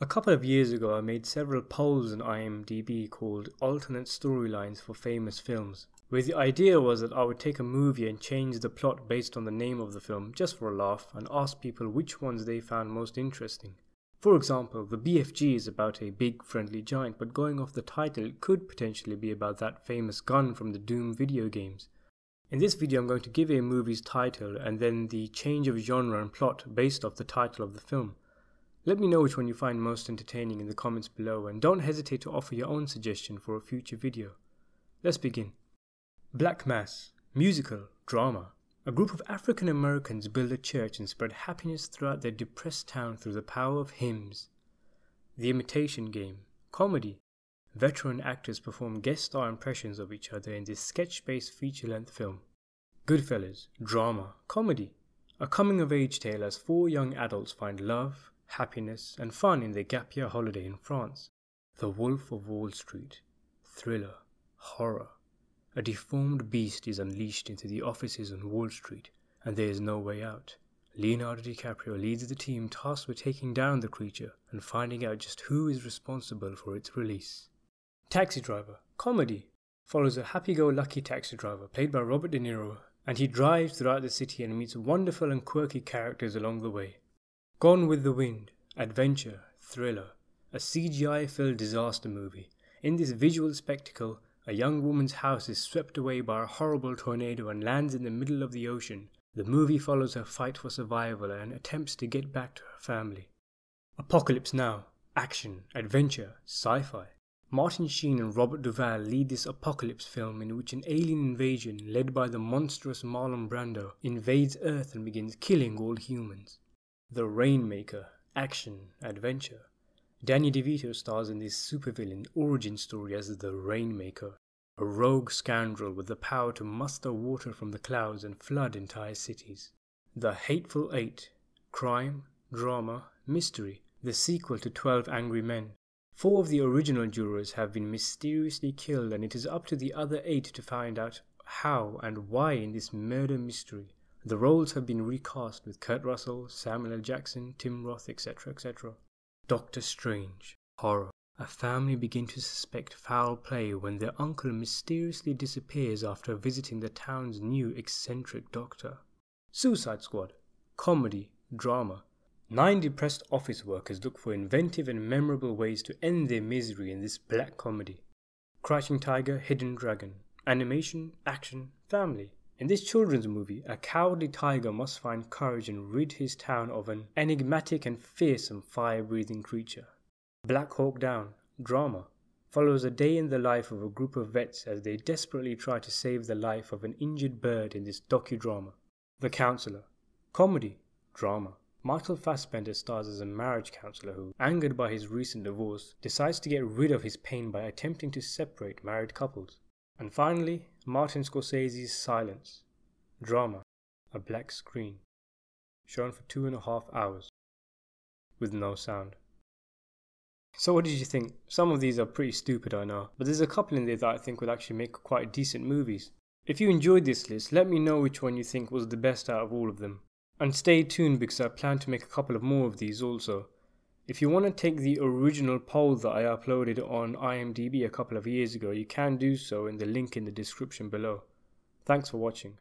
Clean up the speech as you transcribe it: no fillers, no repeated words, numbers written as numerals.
A couple of years ago I made several polls on IMDb called alternate storylines for famous films, where the idea was that I would take a movie and change the plot based on the name of the film just for a laugh and ask people which ones they found most interesting. For example, the BFG is about a big friendly giant, but going off the title it could potentially be about that famous gun from the Doom video games. In this video I'm going to give a movie's title and then the change of genre and plot based off the title of the film. Let me know which one you find most entertaining in the comments below, and don't hesitate to offer your own suggestion for a future video. Let's begin. Black Mass, musical, drama. A group of African Americans build a church and spread happiness throughout their depressed town through the power of hymns. The Imitation Game, comedy. Veteran actors perform guest star impressions of each other in this sketch-based feature-length film. Goodfellas, drama, comedy. A coming-of-age tale as four young adults find love, happiness and fun in their gap year holiday in France. The Wolf of Wall Street, thriller, horror. A deformed beast is unleashed into the offices on Wall Street, and there is no way out. Leonardo DiCaprio leads the team tasked with taking down the creature and finding out just who is responsible for its release. Taxi Driver, comedy. Follows a happy-go-lucky taxi driver played by Robert De Niro, and he drives throughout the city and meets wonderful and quirky characters along the way. Gone with the Wind, adventure, thriller, a CGI-filled disaster movie. In this visual spectacle, a young woman's house is swept away by a horrible tornado and lands in the middle of the ocean. The movie follows her fight for survival and attempts to get back to her family. Apocalypse Now, action, adventure, sci-fi. Martin Sheen and Robert Duvall lead this apocalypse film in which an alien invasion led by the monstrous Marlon Brando invades Earth and begins killing all humans. The Rainmaker, action, adventure. Danny DeVito stars in this supervillain origin story as the Rainmaker, a rogue scoundrel with the power to muster water from the clouds and flood entire cities. The Hateful Eight, crime, drama, mystery, the sequel to 12 Angry Men. 4 of the original jurors have been mysteriously killed, and it is up to the other 8 to find out how and why in this murder mystery. The roles have been recast with Kurt Russell, Samuel L. Jackson, Tim Roth, etc. etc. Doctor Strange, horror. A family begin to suspect foul play when their uncle mysteriously disappears after visiting the town's new eccentric doctor. Suicide Squad, comedy, drama. 9 depressed office workers look for inventive and memorable ways to end their misery in this black comedy. Crouching Tiger, Hidden Dragon, animation, action, family. In this children's movie, a cowardly tiger must find courage and rid his town of an enigmatic and fearsome fire-breathing creature. Black Hawk Down, drama. Follows a day in the life of a group of vets as they desperately try to save the life of an injured bird in this docudrama. The Counselor, comedy, drama. Michael Fassbender stars as a marriage counselor who, angered by his recent divorce, decides to get rid of his pain by attempting to separate married couples. And finally, Martin Scorsese's Silence, drama, a black screen, shown for 2.5 hours, with no sound. So what did you think? Some of these are pretty stupid, I know, but there's a couple in there that I think would actually make quite decent movies. If you enjoyed this list, let me know which one you think was the best out of all of them. And stay tuned because I plan to make a couple of more of these also. If you want to take the original poll that I uploaded on IMDb a couple of years ago, you can do so in the link in the description below. Thanks for watching.